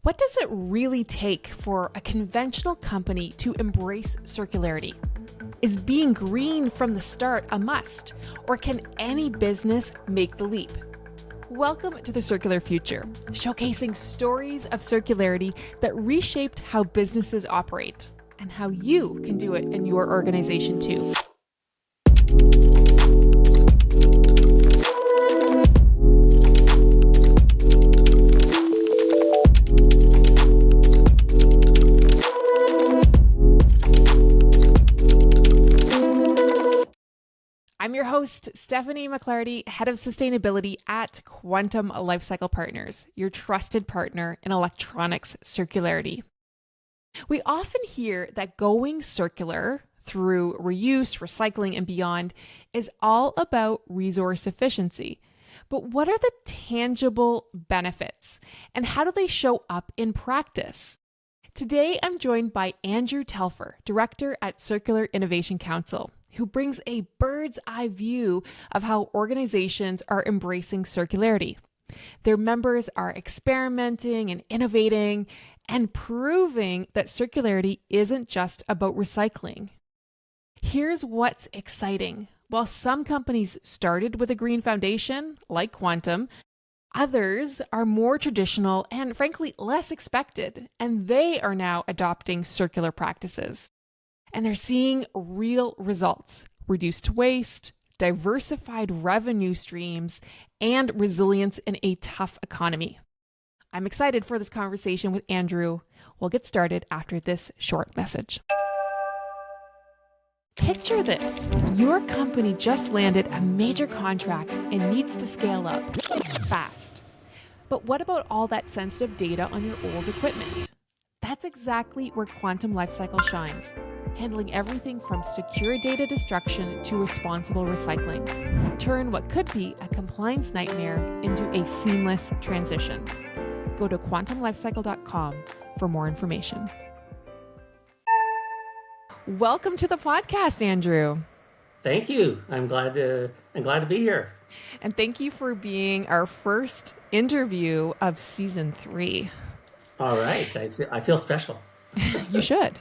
What does it really take for a conventional company to embrace circularity? Is being green from the start a must, or can any business make the leap? Welcome to The Circular Future, showcasing stories of circularity that reshaped how businesses operate and how you can do it in your organization too. I'm your host, Stephanie McClarty, Head of Sustainability at Quantum Lifecycle Partners, your trusted partner in electronics circularity. We often hear that going circular through reuse, recycling, and beyond is all about resource efficiency. But what are the tangible benefits, and how do they show up in practice? Today, I'm joined by Andrew Telfer, Director at Circular Innovation Council, who brings a bird's eye view of how organizations are embracing circularity. Their members are experimenting and innovating and proving that circularity isn't just about recycling. Here's what's exciting. While some companies started with a green foundation, like Quantum, others are more traditional and frankly less expected, and they are now adopting circular practices. And they're seeing real results: reduced waste, diversified revenue streams, and resilience in a tough economy. I'm excited for this conversation with Andrew. We'll get started after this short message. Picture this. Your company just landed a major contract and needs to scale up fast. But what about all that sensitive data on your old equipment? That's exactly where Quantum Lifecycle shines, handling everything from secure data destruction to responsible recycling. Turn what could be a compliance nightmare into a seamless transition. Go to quantumlifecycle.com for more information. Welcome to the podcast, Andrew. Thank you. I'm glad to be here. And thank you for being our first interview of season 3. All right. I feel special. You should.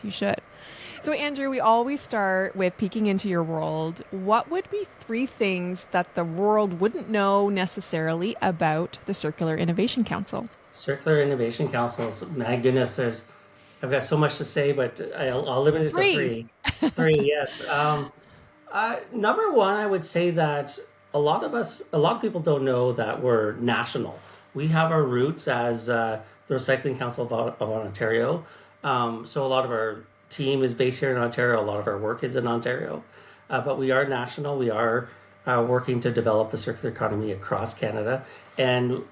So, Andrew, we always start with peeking into your world. What would be 3 things that the world wouldn't know necessarily about the Circular Innovation Council? Circular Innovation Councils. My goodness, I've got so much to say, but I'll limit it to 3. 3, yes. Number 1, I would say that a lot of people don't know that we're national. We have our roots as the Recycling Council of Ontario. So a lot of our team is based here in Ontario. A lot of our work is in Ontario. But we are national. We are working to develop a circular economy across Canada. And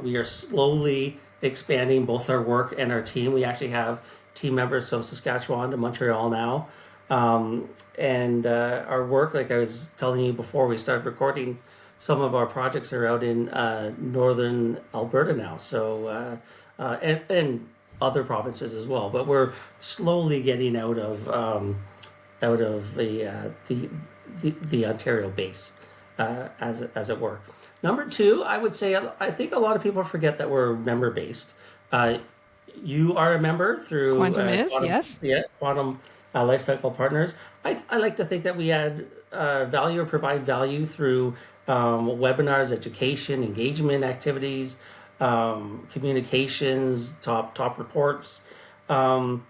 we are slowly expanding both our work and our team. We actually have team members from Saskatchewan to Montreal now. And our work, like I was telling you before we started recording, some of our projects are out in northern Alberta now. So and other provinces as well, but we're slowly getting out of the Ontario base, as it were. Number 2, I would say I think a lot of people forget that we're member based. You are a member through Quantum is, Quantum, yes. Yeah, Quantum Lifecycle Partners. I like to think that we add value or provide value through webinars, education, engagement activities, communications, top reports, and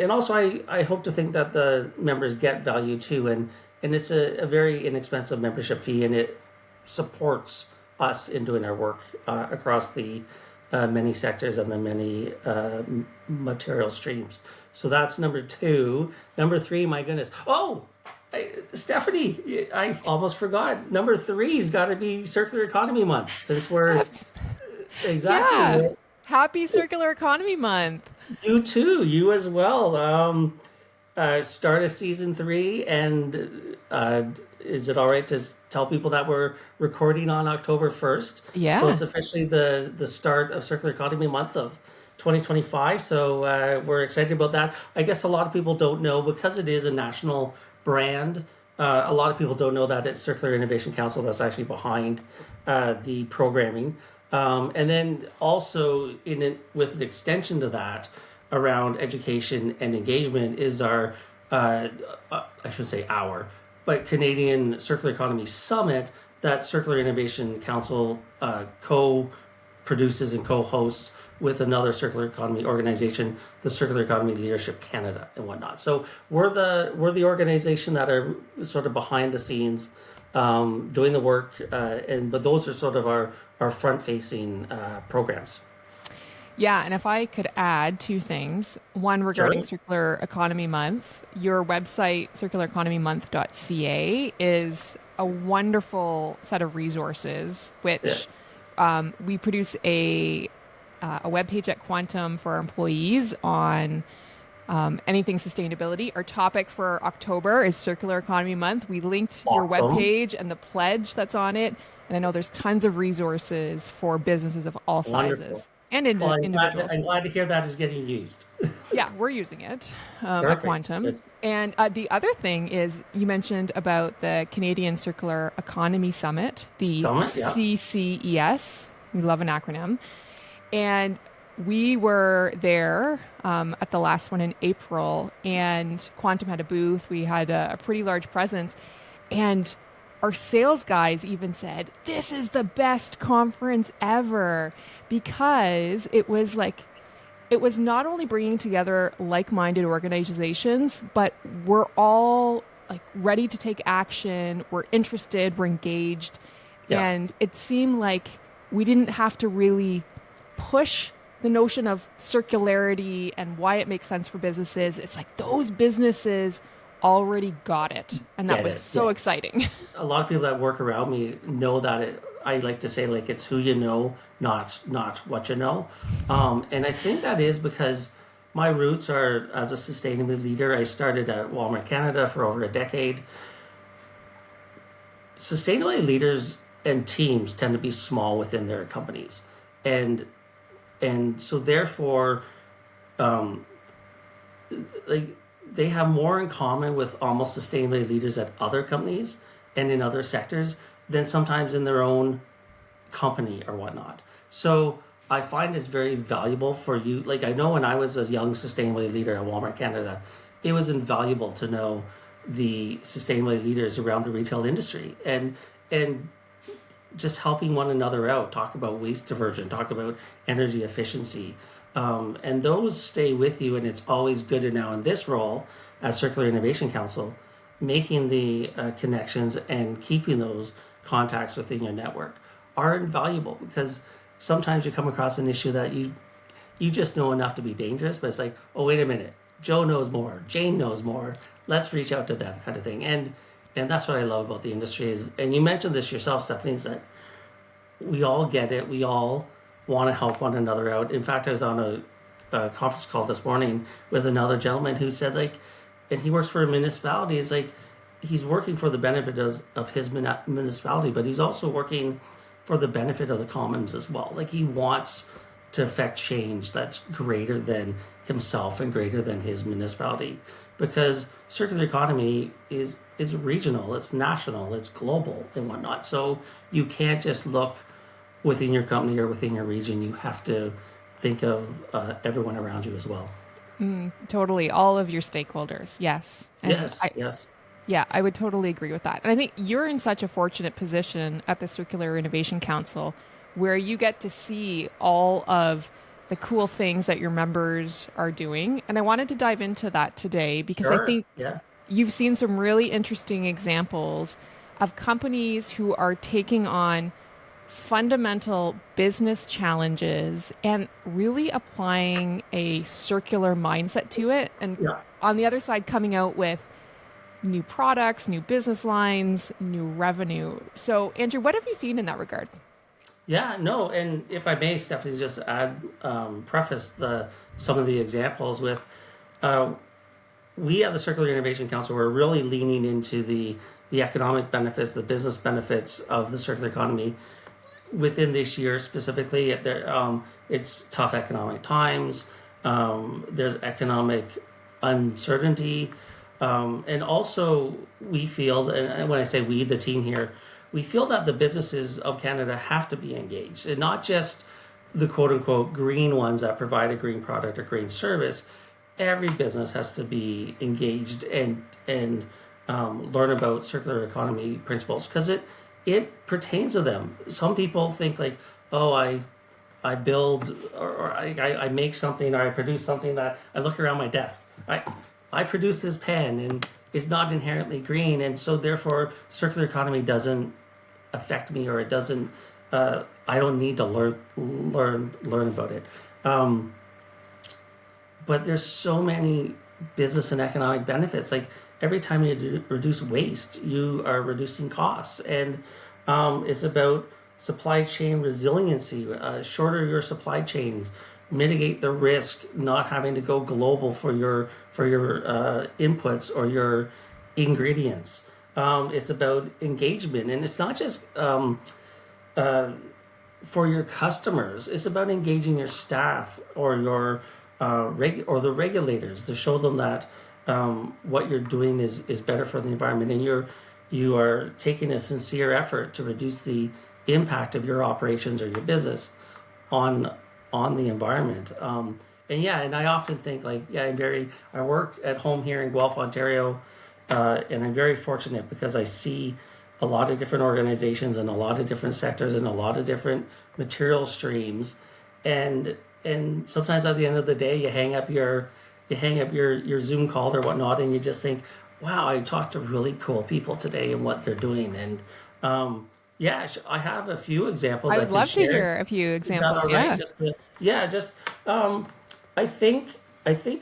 also I hope to think that the members get value too, and it's a very inexpensive membership fee, and it supports us in doing our work across the many sectors and the many material streams. So that's number 2. Number 3, my goodness. Stephanie, I almost forgot. Number 3's got to be Circular Economy Month, since we're exactly. Yeah. Happy Circular Economy Month. You too. You as well. Start of season 3, and is it all right to tell people that we're recording on October 1st? Yeah. So it's officially the start of Circular Economy Month of 2025. So we're excited about that. I guess a lot of people don't know, because it is a national brand. A lot of people don't know that it's Circular Innovation Council that's actually behind the programming. And then also with an extension to that around education and engagement is our, I should say but Canadian Circular Economy Summit that Circular Innovation Council co-produces and co-hosts with another circular economy organization, the Circular Economy Leadership Canada and whatnot. So we're the organization that are sort of behind the scenes, doing the work, but those are sort of our front facing programs. Yeah, and if I could add two things. One regarding Sure. Circular Economy Month, your website, circulareconomymonth.ca, is a wonderful set of resources, Yeah. which we produce a webpage at Quantum for our employees on anything sustainability. Our topic for October is Circular Economy Month. We linked your Awesome. webpage and the pledge that's on it. And I know there's tons of resources for businesses of all Wonderful. sizes and Well, individuals. I'm glad to hear that is getting used. Yeah, we're using it at Perfect. Quantum. Good. And the other thing is, you mentioned about the Canadian Circular Economy Summit, the Summit, yeah. CCES. We love an acronym. And we were there at the last one in April, and Quantum had a booth. We had a pretty large presence. And our sales guys even said, "This is the best conference ever," because it was not only bringing together like-minded organizations, but we're all like ready to take action. We're interested, we're engaged. Yeah. And it seemed like we didn't have to really push the notion of circularity and why it makes sense for businesses. It's like those businesses already got it. And that Get was it. so Yeah. exciting. A lot of people that work around me know that I like to say like it's who you know, not what you know. And I think that is because my roots are as a sustainability leader. I started at Walmart Canada for over a decade. Sustainability leaders and teams tend to be small within their companies, and so therefore, um, like they have more in common with almost sustainability leaders at other companies and in other sectors than sometimes in their own company or whatnot. So I find it's very valuable for you. Like I know when I was a young sustainability leader at Walmart Canada, it was invaluable to know the sustainability leaders around the retail industry and just helping one another out, talk about waste diversion, talk about energy efficiency. And those stay with you, and it's always good to now in this role as Circular Innovation Council, making the connections and keeping those contacts within your network are invaluable because sometimes you come across an issue that you just know enough to be dangerous, but it's like, oh wait a minute, Joe knows more, Jane knows more. Let's reach out to them, kind of thing. And that's what I love about the industry is, and you mentioned this yourself, Stephanie, is that we all get it. We all want to help one another out. In fact, I was on a conference call this morning with another gentleman who said like, and he works for a municipality. It's like he's working for the benefit of his municipality, but he's also working for the benefit of the commons as well. Like he wants to affect change that's greater than himself and greater than his municipality, because circular economy is regional, it's national, it's global, and whatnot. So you can't just look within your company or within your region. You have to think of everyone around you as well. Totally. All of your stakeholders. Yes. And Yes, yes, yeah, I would totally agree with that. And I think you're in such a fortunate position at the Circular Innovation Council where you get to see all of the cool things that your members are doing. And I wanted to dive into that today because I sure, think yeah, you've seen some really interesting examples of companies who are taking on fundamental business challenges and really applying a circular mindset to it. And yeah. on the other side, coming out with new products, new business lines, new revenue. So, Andrew, what have you seen in that regard? Yeah, no, and if I may, Stephanie, just add, preface some of the examples with, uh, we at the Circular Innovation Council are really leaning into the economic benefits, the business benefits of the circular economy within this year specifically. It's tough economic times. There's economic uncertainty, and also we feel, and when I say we, the team here, we feel that the businesses of Canada have to be engaged, and not just the quote unquote green ones that provide a green product or green service. Every business has to be engaged and learn about circular economy principles because it pertains to them. Some people think like, oh, I build or I make something or I produce something that I look around my desk. I produce this pen and it's not inherently green, and so therefore circular economy doesn't affect me, or it doesn't. I don't need to learn about it. Um, but there's so many business and economic benefits. Like every time you reduce waste, you are reducing costs, and it's about supply chain resiliency. Shorter your supply chains, mitigate the risk not having to go global for your inputs or your ingredients. It's about engagement, and it's not just uh, for your customers. It's about engaging your staff or your or the regulators to show them that what you're doing is better for the environment, and you are taking a sincere effort to reduce the impact of your operations or your business on the environment. And yeah, and I often think like, yeah, I work at home here in Guelph, Ontario, and I'm very fortunate because I see a lot of different organizations and a lot of different sectors and a lot of different material streams, and sometimes at the end of the day, you hang up your Zoom call or whatnot, and you just think, wow, I talked to really cool people today and what they're doing, and yeah, I have a few examples I I would can love to share. hear a few Is that examples. all right? Yeah. Just um, I think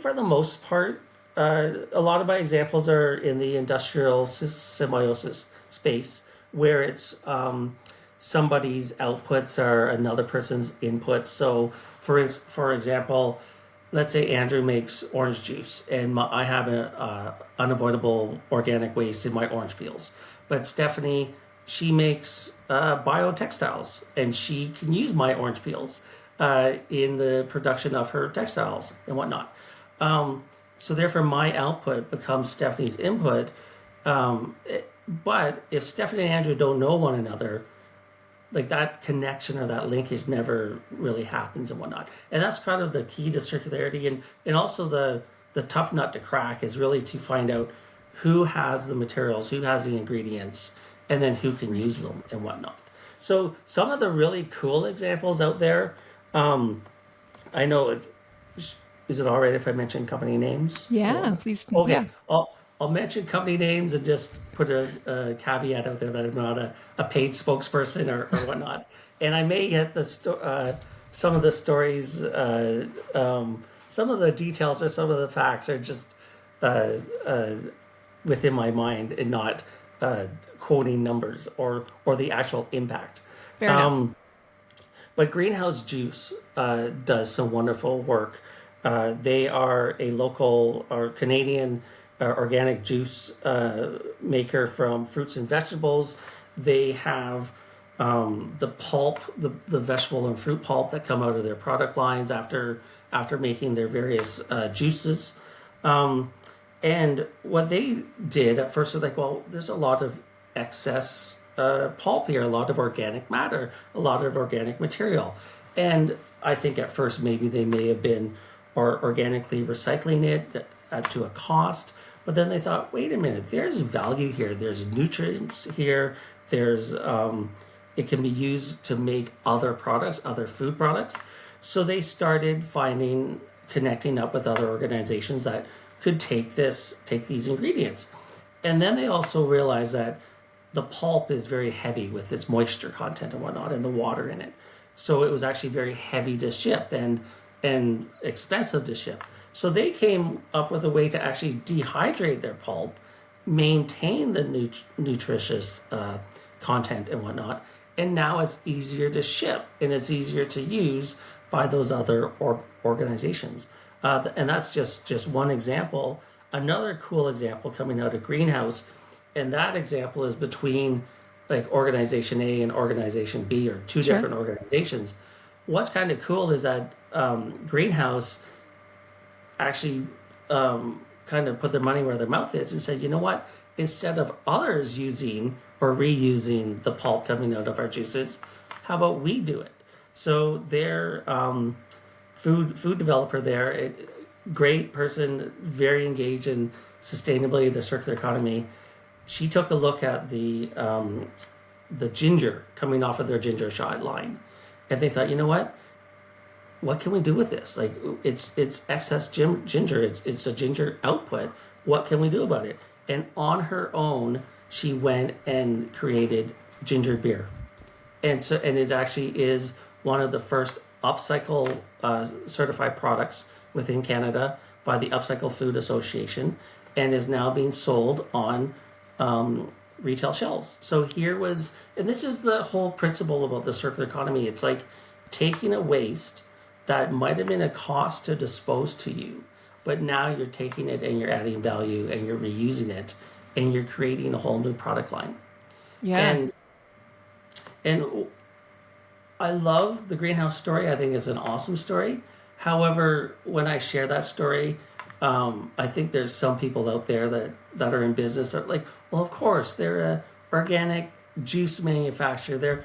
for the most part, a lot of my examples are in the industrial symbiosis space, where it's somebody's outputs are another person's inputs. So, for example, let's say Andrew makes orange juice, and I have an unavoidable organic waste in my orange peels. But Stephanie, she makes biotextiles, and she can use my orange peels in the production of her textiles and whatnot. So therefore, my output becomes Stephanie's input. But if Stephanie and Andrew don't know one another, like that connection or that linkage never really happens and whatnot. And that's kind of the key to circularity, and also the tough nut to crack is really to find out who has the materials, who has the ingredients, and then who can use them and whatnot. So some of the really cool examples out there, I know it, is it all right if I mention company names? Yeah, Or please. Yeah. okay, I'll mention company names and just put a caveat out there that I'm not a paid spokesperson or whatnot. And I may get some of the stories, some of the details or some of the facts are just uh, uh, within my mind and not uh, quoting numbers or the actual impact. Fair enough. Um, but Greenhouse Juice does some wonderful work. They are a local or Canadian organic juice maker from fruits and vegetables. They have the pulp, the vegetable and fruit pulp that come out of their product lines after making their various juices. Um, and what they did at first was like, well, there's a lot of excess pulp here, a lot of organic matter, a lot of organic material. And I think at first maybe they may have been or organically recycling it to a cost. But then they thought, wait a minute, there's value here. There's nutrients here. There's it can be used to make other products, other food products. So they started connecting up with other organizations that could take these ingredients. And then they also realized that the pulp is very heavy with its moisture content and whatnot and the water in it. So it was actually very heavy to ship and expensive to ship. So they came up with a way to actually dehydrate their pulp, maintain the nutritious content and whatnot, and now it's easier to ship and it's easier to use by those other organizations. And that's just one example. Another cool example coming out of Greenhouse, and that example is between like organization A and organization B, or two Sure. different organizations. What's kind of cool is that Greenhouse actually kind of put their money where their mouth is and said, you know what? instead of others using or reusing the pulp coming out of our juices, how about we do it? So their food developer there, great person, very engaged in sustainability, the circular economy. She took a look at the ginger coming off of their ginger shot line, and they thought, you know what can we do with this? Like it's excess ginger. It's a ginger output. What can we do about it? And on her own, she went and created ginger beer, and it actually is one of the first upcycle certified products within Canada by the Upcycle Food Association, and is now being sold on retail shelves. So and this is the whole principle about the circular economy. It's like taking a waste that might have been a cost to dispose to you, but now you're taking it and you're adding value and you're reusing it and you're creating a whole new product line. Yeah. And I love the greenhouse story. I think it's an awesome story. However, when I share that story, I think there's some people out there that are in business that are like, well, of course, they're a organic juice manufacturer.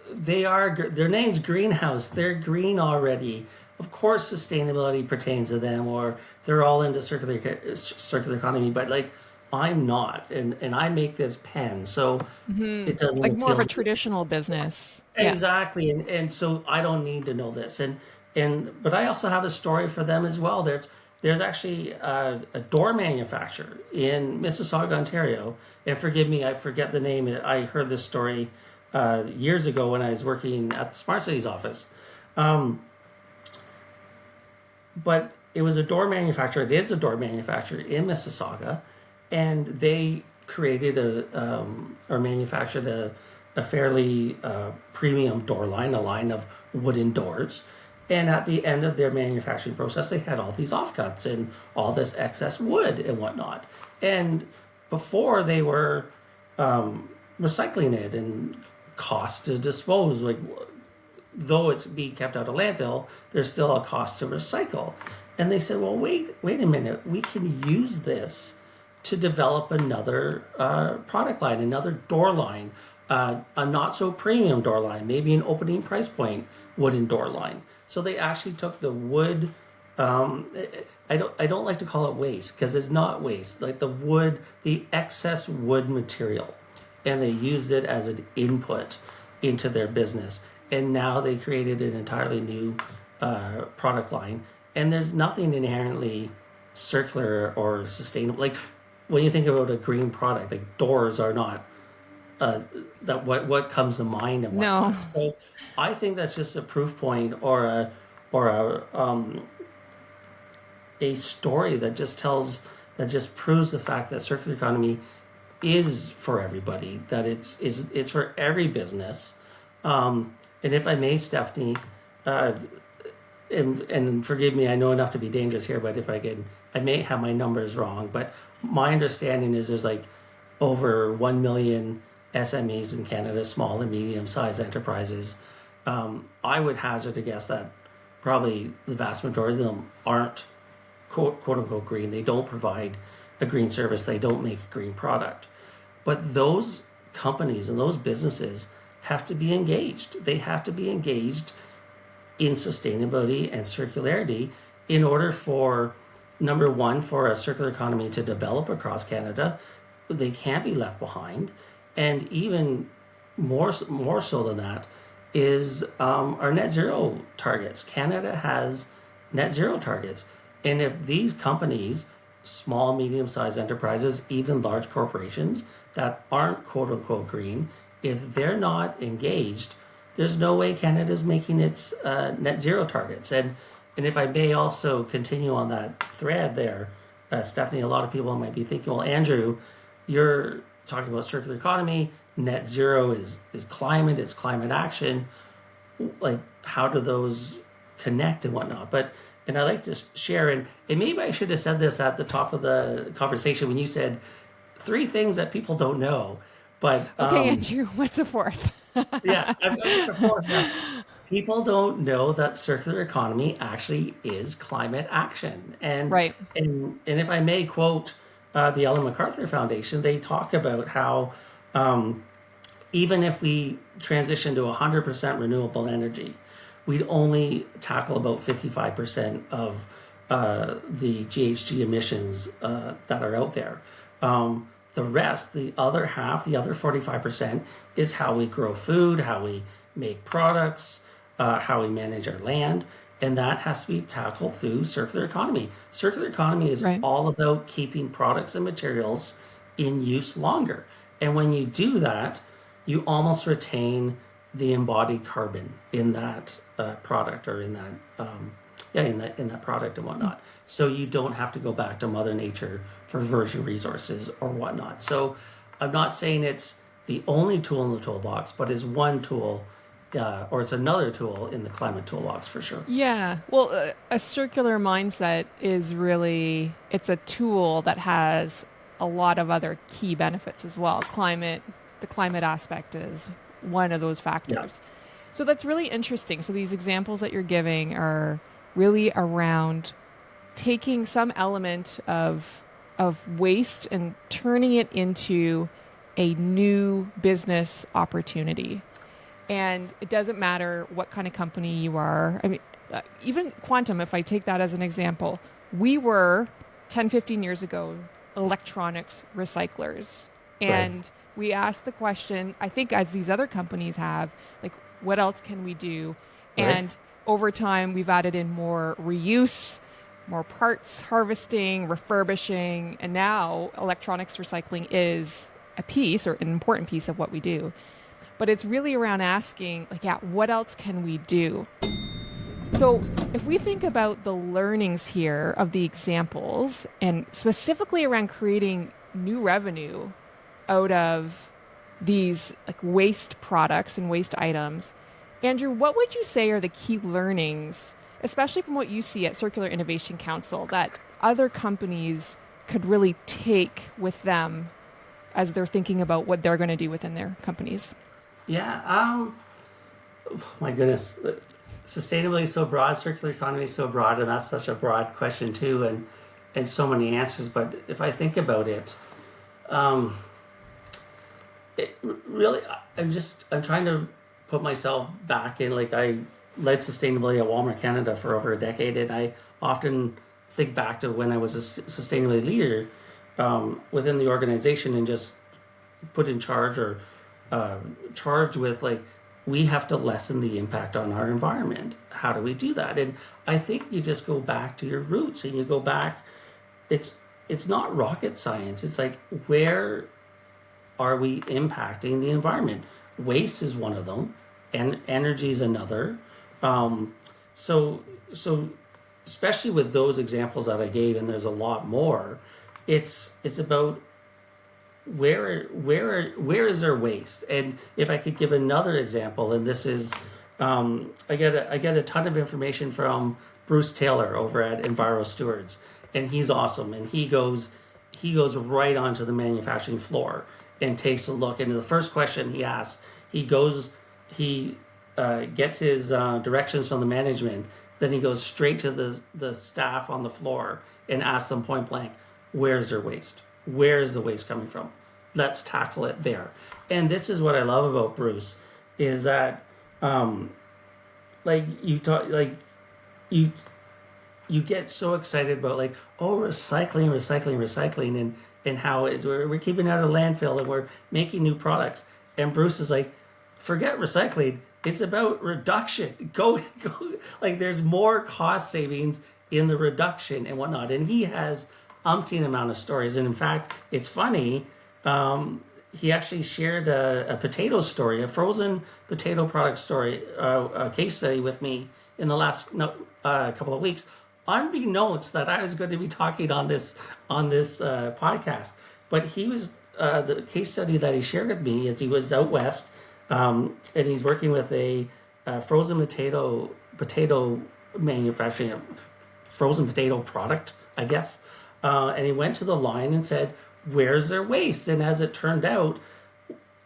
Their name's Greenhouse. They're green already. Of course, sustainability pertains to them, or they're all into circular economy. But like, I'm not, and I make this pen, so it doesn't Like more of appeal a to me. traditional business. Yeah. Exactly, and so I don't need to know this, but I also have a story for them as well. There's actually a door manufacturer in Mississauga, Ontario, and forgive me, I forget the name. I heard this story years ago when I was working at the Smart Cities office, but it was a door manufacturer. It is a door manufacturer in Mississauga, and they created or manufactured a fairly premium door line, a line of wooden doors. And at the end of their manufacturing process, they had all these offcuts and all this excess wood and whatnot. And before they were recycling it and cost to dispose, like though it's being kept out of landfill, there's still a cost to recycle. And they said, well, wait a minute, we can use this to develop another product line, another door line, a not so premium door line, maybe an opening price point wooden door line. So they actually took the wood. I don't like to call it waste because it's not waste. Like the wood, the excess wood material, and they used it as an input into their business. And now they created an entirely new product line. And there's nothing inherently circular or sustainable. Like when you think about a green product, like doors are not that what comes to mind and No. whatnot. So I think that's just a proof point or a story that just proves the fact that circular economy is for everybody. That it's for every business. And if I may, Stephanie, and forgive me, I know enough to be dangerous here, but if I may have my numbers wrong, but my understanding is there's like over 1 million SMEs in Canada, small and medium-sized enterprises. I would hazard a guess that probably the vast majority of them aren't quote unquote green. They don't provide a green service. They don't make a green product. But those companies and those businesses have to be engaged. They have to be engaged in sustainability and circularity in order for, number one, for a circular economy to develop across Canada. They can't be left behind. And even more so than that is our net zero targets. Canada has net zero targets. And if these companies, small, medium-sized enterprises, even large corporations that aren't quote unquote green, if they're not engaged, there's no way Canada's making its net zero targets. And if I may also continue on that thread there, Stephanie, a lot of people might be thinking, well, Andrew, you're talking about circular economy, net zero is climate, it's climate action. Like, how do those connect and whatnot? And I like to share, and maybe I should have said this at the top of the conversation when you said 3 things that people don't know. But Okay, Andrew, what's the fourth? yeah, I've got the fourth now. People don't know that circular economy actually is climate action. And Right. and if I may quote the Ellen MacArthur Foundation, they talk about how even if we transition to 100% renewable energy, we'd only tackle about 55% of the GHG emissions that are out there. The rest, the other half, the other 45%, is how we grow food, how we make products, how we manage our land. And that has to be tackled through circular economy. Circular economy is Right. all about keeping products and materials in use longer. And when you do that, you almost retain the embodied carbon in that product, or in that in that product and whatnot. So you don't have to go back to Mother Nature for virgin resources or whatnot. So I'm not saying it's the only tool in the toolbox, but it's one tool, or it's another tool in the climate toolbox for sure. Yeah. Well, a circular mindset is really, it's a tool that has a lot of other key benefits as well. The climate aspect is one of those Yeah. factors. So that's really interesting. So these examples that you're giving are really around taking some element of waste and turning it into a new business opportunity. And it doesn't matter what kind of company you are. I mean, even Quantum, if I take that as an example, we were 10, 15 years ago electronics recyclers. Right. And we asked the question, I think as these other companies have, like, what else can we do? Right. And over time, we've added in more reuse, more parts harvesting, refurbishing, and now electronics recycling is a piece, or an important piece of what we do. But it's really around asking, like, yeah, what else can we do? So if we think about the learnings here of the examples, and specifically around creating new revenue out of these like waste products and waste items, Andrew, what would you say are the key learnings, especially from what you see at Circular Innovation Council, that other companies could really take with them as they're thinking about what they're going to do within their companies? Yeah. My goodness. Sustainability is so broad, circular economy is so broad, and that's such a broad question too, and so many answers. But if I think about it, um, it really, I'm trying to put myself back in. Like, I led sustainability at Walmart Canada for over a decade, and I often think back to when I was a sustainability leader within the organization, and just put in charge, or charged with, like, we have to lessen the impact on our environment. How do we do that? And I think you just go back to your roots, and you go back. It's not rocket science. It's like, where are we impacting the environment? Waste is one of them, and energy is another. Um, so so especially with those examples that I gave, and there's a lot more. It's about where is there waste? And if I could give another example, and this is, I get a ton of information from Bruce Taylor over at Enviro Stewards, and he's awesome. And he goes right onto the manufacturing floor and takes a look. And the first question he asks, he gets his directions from the management. Then he goes straight to the staff on the floor and asks them point blank, where's their waste? Where is the waste coming from? Let's tackle it there. And this is what I love about Bruce, is that, like, you you get so excited about, like, oh, recycling, and how we're keeping it out of landfill, and we're making new products. And Bruce is like, forget recycling. It's about reduction. Go. Like, there's more cost savings in the reduction and whatnot. And he has umpteen amount of stories. And in fact, it's funny. He actually shared a potato story, a frozen potato product story, a case study with me in the last couple of weeks, unbeknownst that I was going to be talking on this podcast. But he was the case study that he shared with me is he was out west, and he's working with a frozen potato manufacturing, a frozen potato product, I guess. And he went to the line and said, where's their waste? And as it turned out,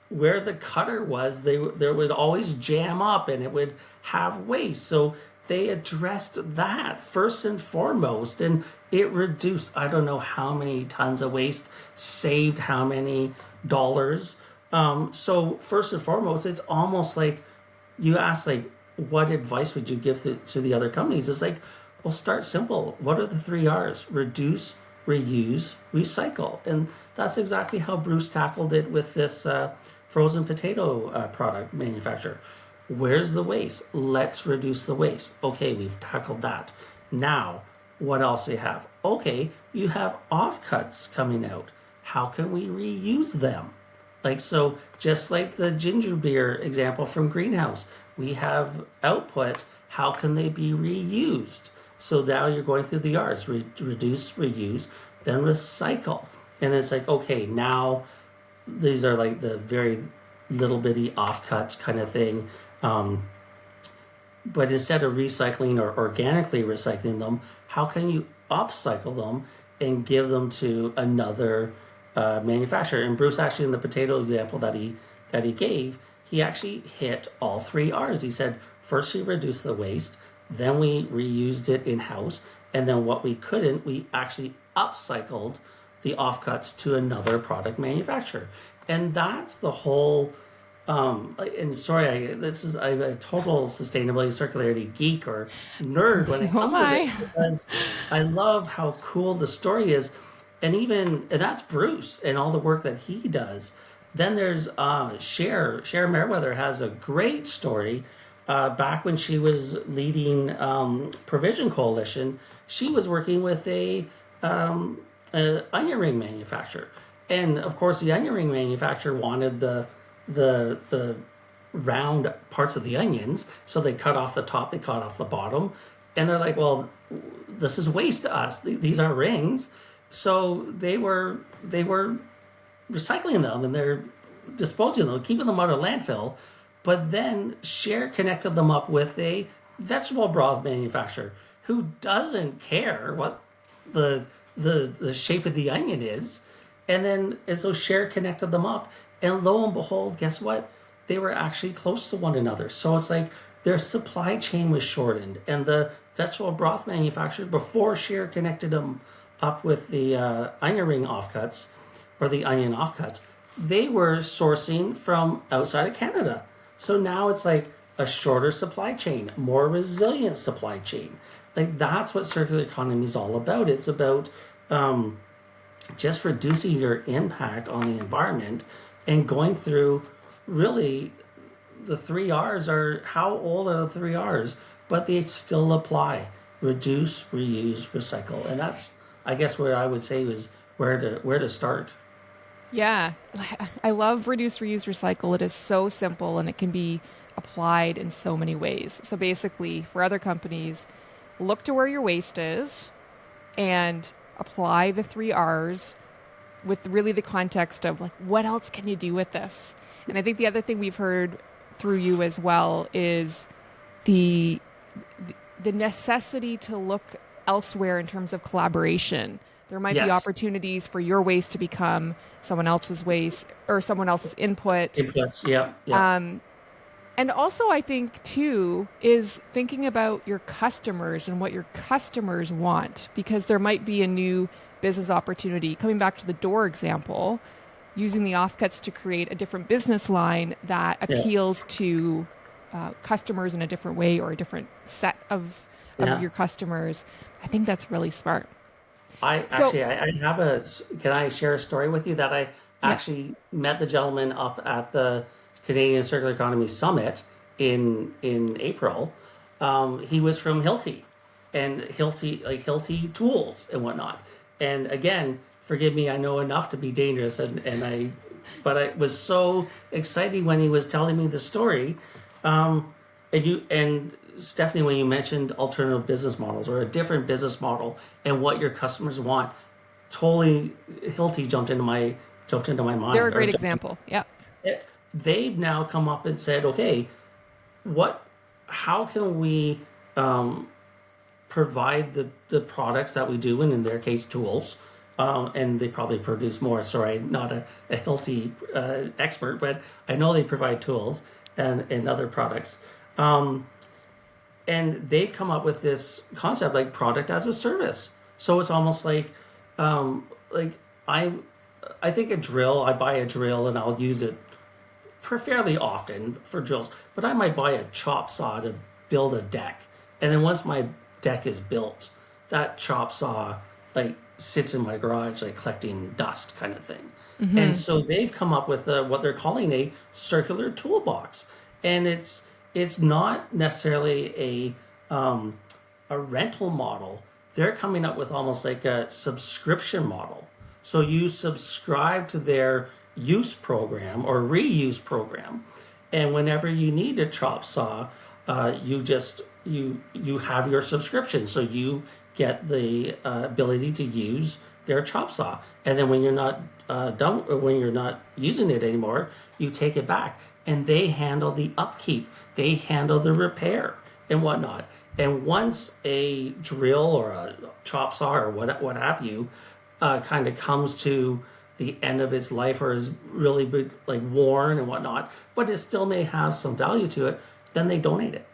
where the cutter was, there would always jam up, and it would have waste. So they addressed that first and foremost, and it reduced, I don't know how many tons of waste, saved how many dollars. So first and foremost, it's almost like you ask, like, what advice would you give to the other companies? It's like, well, start simple. What are the three R's? Reduce, reuse, recycle. And that's exactly how Bruce tackled it with this frozen potato product manufacturer. Where's the waste? Let's reduce the waste. Okay, we've tackled that. Now, what else do you have? Okay, you have offcuts coming out. How can we reuse them? Like, so just like the ginger beer example from Greenhouse, we have outputs. How can they be reused? So now you're going through the R's: reduce, reuse, then recycle. And it's like, okay, now these are like the very little bitty offcuts kind of thing. But instead of recycling or organically recycling them, how can you upcycle them and give them to another manufacturer? And Bruce, actually, in the potato example that he gave, he actually hit all three R's. He said, first we reduced the waste, then we reused it in house, and then what we couldn't, we actually upcycled the offcuts to another product manufacturer. And that's the whole. And sorry, I'm a total sustainability circularity geek or nerd when it So am comes to I. this, because I love how cool the story is, and that's Bruce and all the work that he does. Then there's Cher Merriweather has a great story. Back when she was leading Provision Coalition, she was working with a onion ring manufacturer, and of course the onion ring manufacturer wanted the round parts of the onions, so they cut off the top, they cut off the bottom, and they're like, well, this is waste to us. These aren't rings, so they were recycling them and they're disposing of them, keeping them out of landfill. But then Cher connected them up with a vegetable broth manufacturer who doesn't care what the the shape of the onion is. And so Cher connected them up. And lo and behold, guess what? They were actually close to one another. So it's like their supply chain was shortened. And the vegetable broth manufacturer, before Cher connected them up with the onion ring offcuts or the onion offcuts, they were sourcing from outside of Canada. So now it's like a shorter supply chain, more resilient supply chain. Like that's what circular economy is all about. It's about just reducing your impact on the environment and going through really the three R's are how old are the three R's, but they still apply. Reduce, reuse, recycle. And that's I guess what I would say was where to start. Yeah, I love reduce, reuse, recycle. It is so simple and it can be applied in so many ways. So basically, for other companies, look to where your waste is and apply the three R's with really the context of like, what else can you do with this? And I think the other thing we've heard through you as well is the the necessity to look elsewhere in terms of collaboration. There might be Yes. opportunities for your waste to become someone else's waste or someone else's input. Inputs. Yeah. Yeah. And also, I think, too, is thinking about your customers and what your customers want, because there might be a new business opportunity. Coming back to the door example, using the offcuts to create a different business line that Yeah. appeals to customers in a different way or a different set of Yeah. your customers. I think that's really smart. I So, actually I have a can I share a story with you that I yeah. actually met the gentleman up at the Canadian Circular Economy Summit in April. He was from Hilti and Hilti tools and whatnot. And again, forgive me, I know enough to be dangerous but I was so excited when he was telling me the story. And Stephanie, when you mentioned alternative business models or a different business model and what your customers want, totally Hilti jumped into my They're mind. a great example. Yeah. They've now come up and said, okay, what how can we provide the products that we do, and in their case tools, and they probably produce more. Sorry, not a Hilti expert, but I know they provide tools and other products. and they've come up with this concept like product as a service. So it's almost like I think a drill. I buy a drill and I'll use it fairly often for drills, but I might buy a chop saw to build a deck, and then once my deck is built, that chop saw like sits in my garage like collecting dust kind of thing. And so they've come up with what they're calling a circular toolbox, and it's not necessarily a rental model. They're coming up with almost like a subscription model. So you subscribe to their use program or reuse program, and whenever you need a chop saw, you have your subscription. So you get the ability to use their chop saw, and then when you're not done, or when you're not using it anymore, you take it back, and they handle the upkeep, they handle the repair and whatnot. And once a drill or a chop saw or what have you kind of comes to the end of its life, or is really big, like worn and whatnot, but it still may have some value to it, then they donate it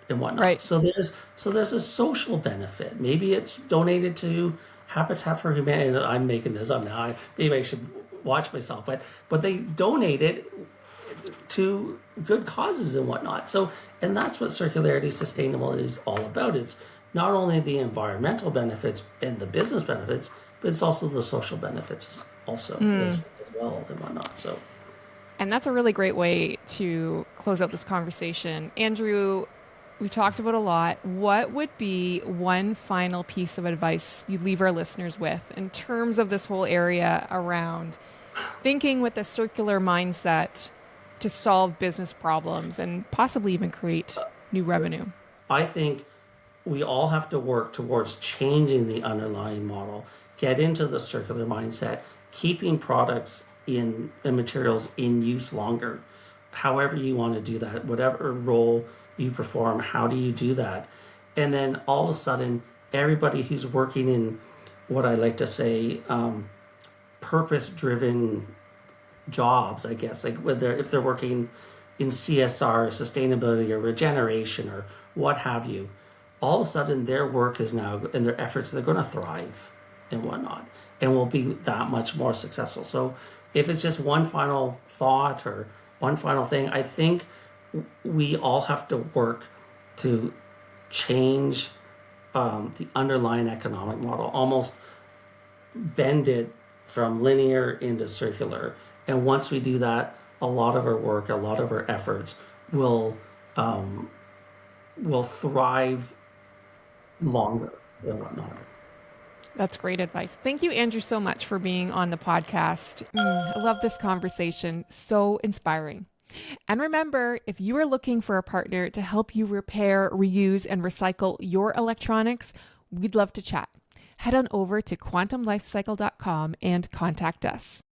and whatnot. Right. So there's a social benefit. Maybe it's donated to Habitat for Humanity. I'm making this up now. Maybe I should watch myself, but they donate it to good causes and whatnot. So, and that's what circularity sustainable is all about. It's not only the environmental benefits and the business benefits, but it's also the social benefits also as well and whatnot. So, And that's a really great way to close out this conversation. Andrew, we talked about a lot. What would be one final piece of advice you'd leave our listeners with in terms of this whole area around thinking with a circular mindset to solve business problems and possibly even create new revenue? I think we all have to work towards changing the underlying model, get into the circular mindset, keeping products and materials in use longer. However you want to do that, whatever role you perform, how do you do that? And then all of a sudden, everybody who's working in what I like to say, purpose-driven jobs, I guess, like if they're working in CSR, sustainability, or regeneration, or what have you, all of a sudden their work is now, and their efforts, they're going to thrive and whatnot, and will be that much more successful. So if it's just one final thought or one final thing, I think we all have to work to change the underlying economic model, almost bend it from linear into circular. And once we do that, a lot of our work, a lot of our efforts will thrive longer and whatnot. That's great advice. Thank you, Andrew, so much for being on the podcast. I love this conversation. So inspiring. And remember, if you are looking for a partner to help you repair, reuse, and recycle your electronics, we'd love to chat. Head on over to quantumlifecycle.com and contact us.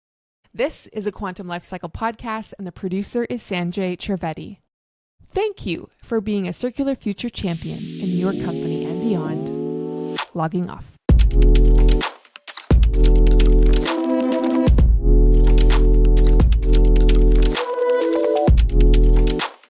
This is a Quantum Lifecycle podcast, and the producer is Sanjay Trivedi. Thank you for being a circular future champion in your company and beyond. Logging off.